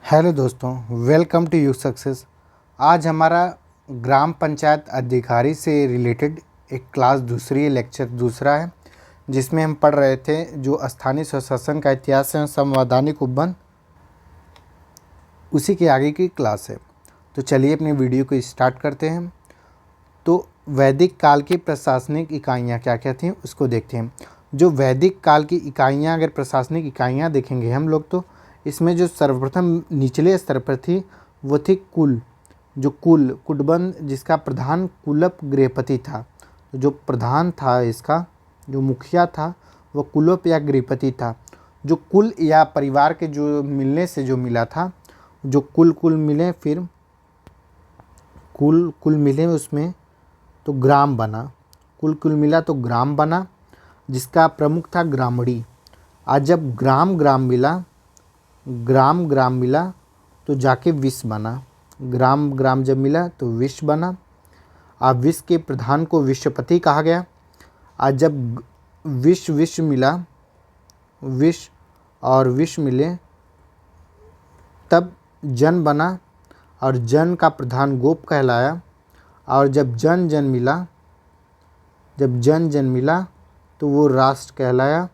Hello दोस्तों, welcome to you success. आज हमारा ग्राम पंचायत अधिकारी से रिलेटेड एक क्लास दूसरी लेक्चर दूसरा है, जिसमें हम पढ़ रहे थे जो स्थानीय स्वशासन का इतिहास एवं संवैधानिक उपबंध, उसी के आगे की क्लास है। तो चलिए अपनी वीडियो को स्टार्ट करते हैं। तो वैदिक काल की प्रशासनिक इकाइयाँ क्या क्या थीं उसको देखते हैं। जो वैदिक काल की इकाइयाँ, अगर प्रशासनिक इकाइयाँ देखेंगे हम लोग, तो इसमें जो सर्वप्रथम निचले स्तर पर थी वो थी कुल। जो कुटबंध, जिसका प्रधान कुलप गृहपति था। तो जो प्रधान था इसका, जो मुखिया था, वो कुलप या गृहपति था। जो कुल या परिवार के जो मिलने से जो मिला था, जो कुल मिले, फिर कुल मिले उसमें तो ग्राम बना। कुल मिला तो ग्राम बना, जिसका प्रमुख था ग्रामणी। आज जब ग्राम मिला तो जाके विश्व बना। ग्राम जब मिला तो विश्व बना। अब विश्व के प्रधान को विश्वपति कहा गया। आज जब विश्व मिला, विश्व मिले, तब जन बना और जन का प्रधान गोप कहलाया। और जब जन मिला तो वो राष्ट्र कहलाया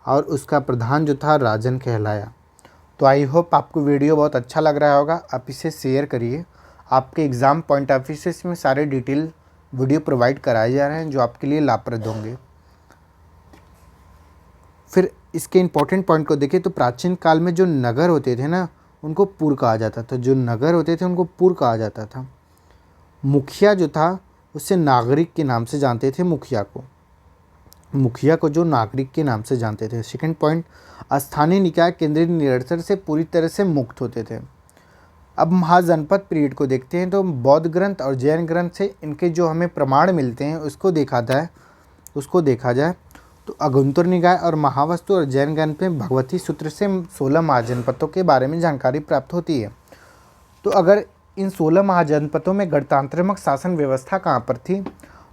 और उसका प्रधान जो था राजन कहलाया। तो आई होप आपको वीडियो बहुत अच्छा लग रहा होगा। आप इसे शेयर करिए। आपके एग्ज़ाम पॉइंट ऑफ व्यू से इसमें सारे डिटेल वीडियो प्रोवाइड कराए जा रहे हैं जो आपके लिए लाभप्रद होंगे। फिर इसके इम्पोर्टेंट पॉइंट को देखें तो प्राचीन काल में जो नगर होते थे ना, उनको पुर कहा जाता था। जो नगर होते थे उनको पुर कहा जाता था। मुखिया जो था उससे नागरिक के नाम से जानते थे। मुखिया को जो नागरिक के नाम से जानते थे। सेकंड पॉइंट, स्थानीय निकाय केंद्रीय नियंत्रण से पूरी तरह से मुक्त होते थे। अब महाजनपद पीरियड को देखते हैं तो बौद्ध ग्रंथ और जैन ग्रंथ से इनके जो हमें प्रमाण मिलते हैं उसको देखा जाए तो अगुंतर निकाय और महावस्तु और जैन ग्रंथ में भगवती सूत्र से 16 महाजनपदों के बारे में जानकारी प्राप्त होती है। तो अगर इन 16 महाजनपदों में गणतंत्रात्मक शासन व्यवस्था कहाँ पर थी,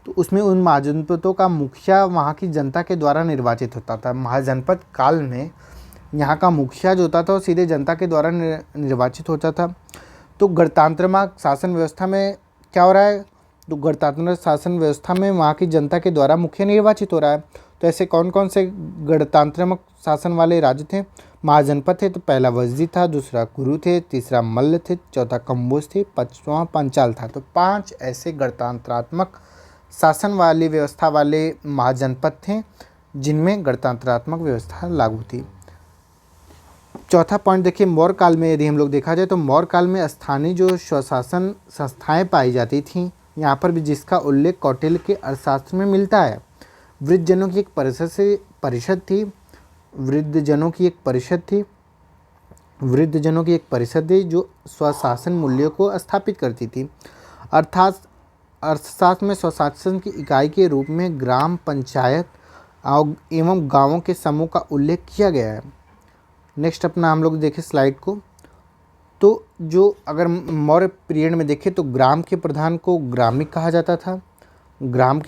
तो उसमें उन महाजनपदों का मुखिया वहाँ की जनता के द्वारा निर्वाचित होता था। महाजनपद काल में यहाँ का मुखिया जो होता था वो सीधे जनता के द्वारा निर्वाचित होता था। तो गणतंत्रात्मक शासन व्यवस्था में क्या हो रहा है, तो गणतंत्रात्मक शासन व्यवस्था में वहाँ की जनता के द्वारा मुखिया निर्वाचित हो रहा है। तो ऐसे कौन कौन से गणतंत्रात्मक शासन वाले राज्य थे, महाजनपद थे? तो पहला वज्जी था, दूसरा कुरु थे, तीसरा मल्ल थे, चौथा कंबोज थे, पांचवा पंचाल था। तो 5 ऐसे गणतंत्रात्मक शासन वाली व्यवस्था वाले महाजनपद थे जिनमें गणतंत्रात्मक व्यवस्था लागू थी। चौथा पॉइंट देखिए, मौर्य काल में यदि हम लोग देखा जाए तो मौर्य काल में स्थानीय जो स्वशासन संस्थाएं पाई जाती थीं, यहाँ पर भी जिसका उल्लेख कौटिल्य के अर्थशास्त्र में मिलता है। वृद्धजनों की एक परिषद थी जो स्वशासन मूल्यों को स्थापित करती थी। अर्थात अर्थशास्त्र में स्वशासन की इकाई के रूप में ग्राम पंचायत एवं गांवों के समूह का उल्लेख किया गया है। नेक्स्ट अपना हम लोग देखें स्लाइड को, तो जो अगर मौर्य पीरियड में देखें तो ग्राम के प्रधान को ग्रामिक कहा जाता था। ग्राम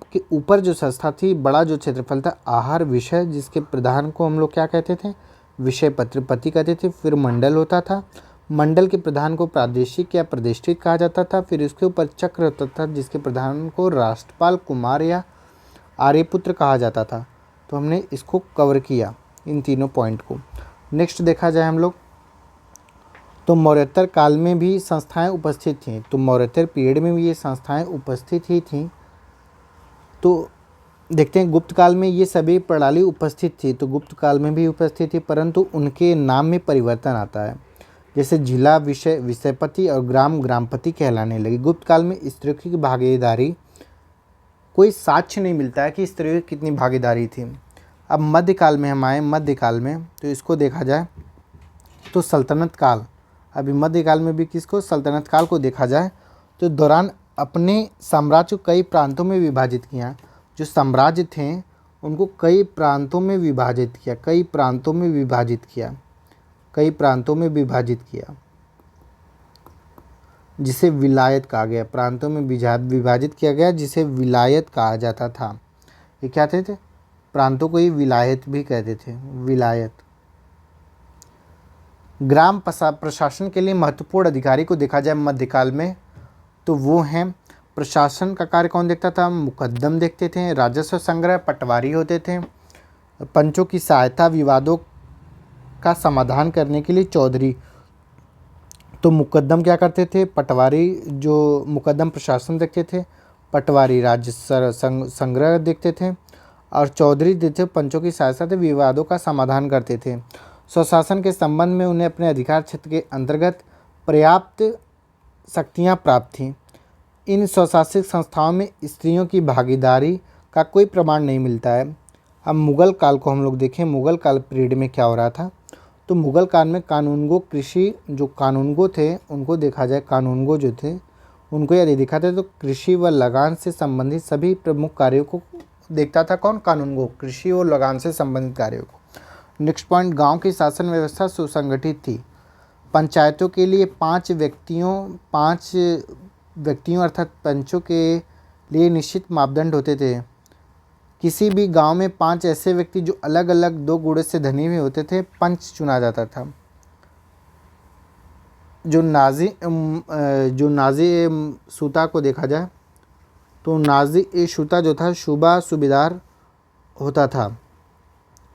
के ऊपर जो संस्था थी, बड़ा जो क्षेत्रफल था, आहार विषय, जिसके प्रधान को हम लोग क्या कहते थे, विषय पति कहते थे। फिर मंडल होता था, मंडल के प्रधान को प्रादेशिक या प्रतिष्ठित कहा जाता था। फिर उसके ऊपर चक्र होता था, जिसके प्रधान को राष्ट्रपाल, कुमार या आर्यपुत्र कहा जाता था। तो हमने इसको कवर किया, इन तीनों पॉइंट को। नेक्स्ट देखा जाए हम लोग तो मौर्योत्तर काल में भी संस्थाएं उपस्थित थीं। तो मौर्योत्तर पीरियड में भी ये संस्थाएं उपस्थित ही थीं। तो देखते हैं गुप्त काल में ये सभी प्रणाली उपस्थित थी। तो गुप्त काल में भी उपस्थित थी, परंतु उनके नाम में परिवर्तन आता है। जैसे जिला विषयपति और ग्रामपति कहलाने लगी। गुप्त काल में स्त्रियों की भागीदारी, कोई साक्ष्य नहीं मिलता है कि स्त्रियों की कितनी भागीदारी थी। अब मध्यकाल में हम आए, मध्यकाल में तो इसको देखा जाए तो सल्तनत काल। अभी मध्यकाल में भी किसको, सल्तनत काल को देखा जाए तो दौरान अपने साम्राज्य को कई प्रांतों में विभाजित किया। जो साम्राज्य थे उनको कई प्रांतों में विभाजित किया, जिसे विलायत कहा गया। प्रांतों में विभाजित किया गया, जिसे विलायत कहा जाता था। ये क्या थे? प्रांतों को ही विलायत भी कहते थे, विलायत। प्रशासन के लिए महत्वपूर्ण अधिकारी को देखा जाए मध्यकाल में तो वो हैं, प्रशासन का कार्य कौन देखता था? मुकद्दम देखते थे। राजस्व संग्रह पटवारी होते थे। पंचों की सहायता विवादों का समाधान करने के लिए चौधरी। तो मुकद्दम क्या करते थे? पटवारी जो मुकद्दम प्रशासन देखते थे, पटवारी राजस्व संग्रह देखते थे और चौधरी देते पंचों की सहायता से विवादों का समाधान करते थे। स्वशासन के संबंध में उन्हें अपने अधिकार क्षेत्र के अंतर्गत पर्याप्त शक्तियां प्राप्त थीं। इन स्वशासित संस्थाओं में स्त्रियों की भागीदारी का कोई प्रमाण नहीं मिलता है। अब मुगल काल को हम लोग देखें, मुगल काल पीरियड में क्या हो रहा था। तो मुगल काल में कानूनगो कृषि जो कानूनगो थे उनको देखा जाए, कानूनगो जो थे उनको यदि देखा था तो कृषि व लगान से संबंधित सभी प्रमुख कार्यों को देखता था। कौन? कानूनगो, कृषि और लगान से संबंधित कार्यों को। नेक्स्ट पॉइंट, गांव की शासन व्यवस्था सुसंगठित थी। पंचायतों के लिए पांच व्यक्तियों अर्थात पंचों के लिए निश्चित मापदंड होते थे। किसी भी गांव में 5 ऐसे व्यक्ति जो अलग अलग 2 गुणों से धनी हुए होते थे, पंच चुना जाता था। जो नाजी सूता को देखा जाए तो नाजी ए सूता जो था सूबा सूबेदार होता था,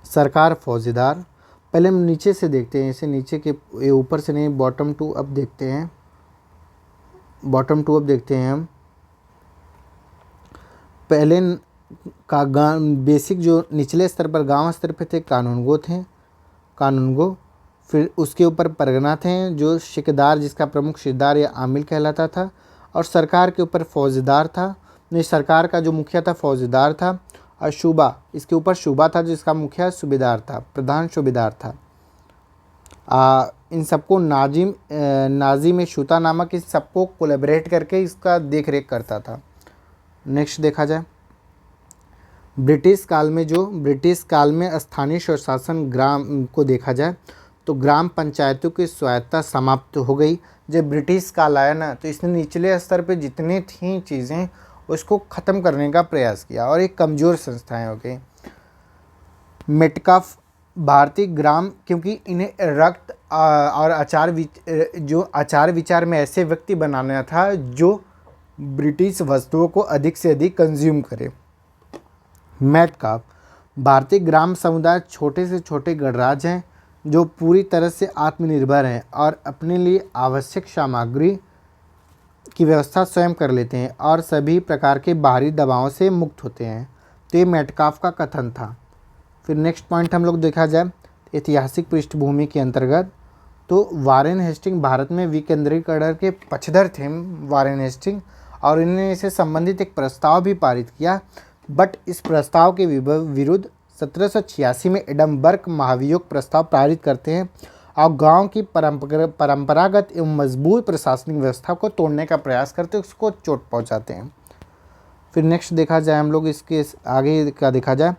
सरकार फौजीदार। पहले हम नीचे से देखते हैं, इसे नीचे के ऊपर से नहीं, बॉटम टू अप देखते हैं। हम पहले का बेसिक जो निचले स्तर पर गांव स्तर पे थे कानूनगो। फिर उसके ऊपर परगना थे जो शिकदार, जिसका प्रमुख शिकदार या आमिल कहलाता था। और सरकार के ऊपर फौजदार था, नहीं सरकार का जो मुखिया था फौजदार था। और सूबा, इसके ऊपर सूबा था जिसका मुखिया सूबेदार था, प्रधान सूबेदार था। इन सबको नाजिम ए शूता नामक इस सबको कोलैबोरेट करके इसका देख रेख करता था। नेक्स्ट देखा जाए ब्रिटिश काल में स्थानीय स्वशासन ग्राम को देखा जाए तो ग्राम पंचायतों की स्वायत्तता समाप्त हो गई। जब ब्रिटिश काल आया ना तो इसने निचले स्तर पे जितनी थी चीज़ें उसको ख़त्म करने का प्रयास किया और एक कमज़ोर संस्थाएं हो गई। मेटकाफ भारतीय ग्राम, क्योंकि इन्हें रक्त और आचार विचार में ऐसे व्यक्ति बनाना था जो ब्रिटिश वस्तुओं को अधिक से अधिक कंज्यूम करे। मेटकाफ भारतीय ग्राम समुदाय छोटे से छोटे गणराज्य हैं जो पूरी तरह से आत्मनिर्भर हैं और अपने लिए आवश्यक सामग्री की व्यवस्था स्वयं कर लेते हैं और सभी प्रकार के बाहरी दबावों से मुक्त होते हैं। तो ये मेटकाफ का कथन था। फिर नेक्स्ट पॉइंट हम लोग देखा जाए ऐतिहासिक पृष्ठभूमि के अंतर्गत तो वारेन हेस्टिंग भारत में विकेंद्रीकरण के पक्षधर थे वारेन हेस्टिंग, और इन्होंने इससे संबंधित एक प्रस्ताव भी पारित किया। बट इस प्रस्ताव के विरुद्ध 1786 में एडमबर्ग महाभियोग प्रस्ताव पारित करते हैं और गांव की परंपरागत एवं मजबूत प्रशासनिक व्यवस्था को तोड़ने का प्रयास करते हैं, उसको चोट पहुंचाते हैं। फिर नेक्स्ट देखा जाए हम लोग इसके आगे का देखा जाए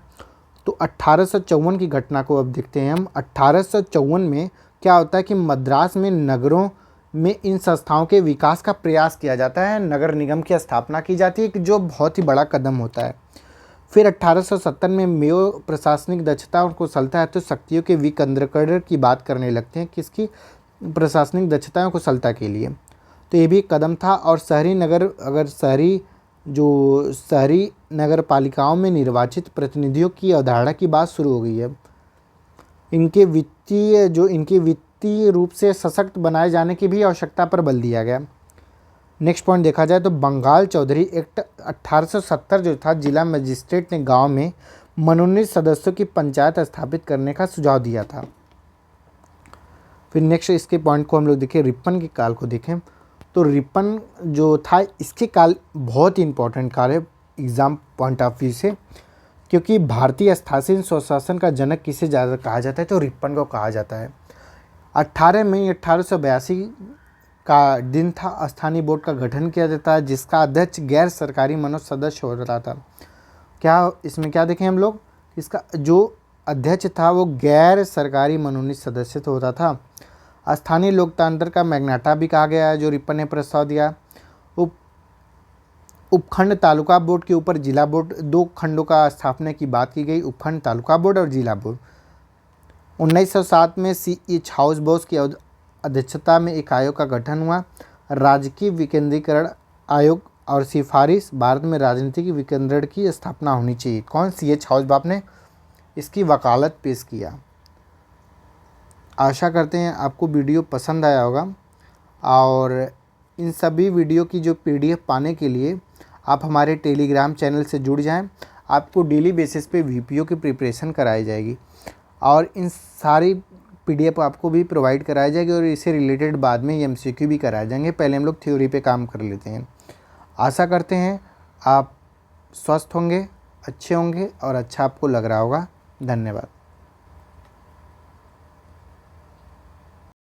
तो 1854 की घटना को अब देखते हैं हम। 1854 में क्या होता है कि मद्रास में नगरों में इन संस्थाओं के विकास का प्रयास किया जाता है, नगर निगम की स्थापना की जाती है जो बहुत ही बड़ा कदम होता है। फिर 1870 में मेयो प्रशासनिक दक्षता और कुशलता है तो शक्तियों के विकेंद्रीकरण की बात करने लगते हैं, किसकी? प्रशासनिक दक्षता और कुशलता के लिए। तो ये भी एक कदम था। और शहरी नगर पालिकाओं में निर्वाचित प्रतिनिधियों की अवधारणा की बात शुरू हो गई है। इनके वित्तीय रूप से सशक्त बनाए जाने की भी आवश्यकता पर बल दिया गया। नेक्स्ट पॉइंट देखा जाए तो बंगाल चौधरी एक्ट 1870 जो था, जिला मजिस्ट्रेट ने गांव में मनोनीत सदस्यों की पंचायत स्थापित करने का सुझाव दिया था। फिर नेक्स्ट इसके पॉइंट को हम लोग देखें, रिपन के काल को देखें तो रिपन जो था इसके काल बहुत ही इंपॉर्टेंट काल है एग्ज़ाम पॉइंट ऑफ व्यू से, क्योंकि भारतीय स्थानीय स्वशासन का जनक किसे ज़्यादा कहा जाता है तो रिपन को कहा जाता है। 18 मई 1882 का दिन था। स्थानीय बोर्ड का गठन किया जाता है जिसका अध्यक्ष गैर सरकारी मनोज सदस्य हो रहा था। क्या इसमें क्या देखें हम लोग, इसका जो अध्यक्ष था वो गैर सरकारी मनोनीत सदस्य तो होता था। स्थानीय लोकतंत्र का मैग्नाटा भी कहा गया है जो रिपन ने प्रस्ताव दिया। उपखंड तालुका बोर्ड के ऊपर जिला बोर्ड, 2 खंडों का स्थापना की बात की गई, उपखंड तालुका बोर्ड और जिला बोर्ड। 1907 में C.H. हाउस की अध्यक्षता में एक आयोग का गठन हुआ। राजकीय विकेंद्रीकरण आयोग और सिफारिश, भारत में राजनीतिक विकेंद्रीकरण की स्थापना होनी चाहिए। कौन? C.H. हाउस ने इसकी वकालत पेश किया। आशा करते हैं आपको वीडियो पसंद आया होगा, और इन सभी वीडियो की जो PDF पाने के लिए आप हमारे टेलीग्राम चैनल से जुड़ जाएं। आपको डेली बेसिस पे VPO की प्रिपरेशन कराई जाएगी, और इन सारी PDF आपको भी प्रोवाइड कराई जाएगी, और इससे रिलेटेड बाद में MCQ भी कराए जाएंगे। पहले हम लोग थ्योरी पे काम कर लेते हैं। आशा करते हैं आप स्वस्थ होंगे, अच्छे होंगे और अच्छा आपको लग रहा होगा। धन्यवाद।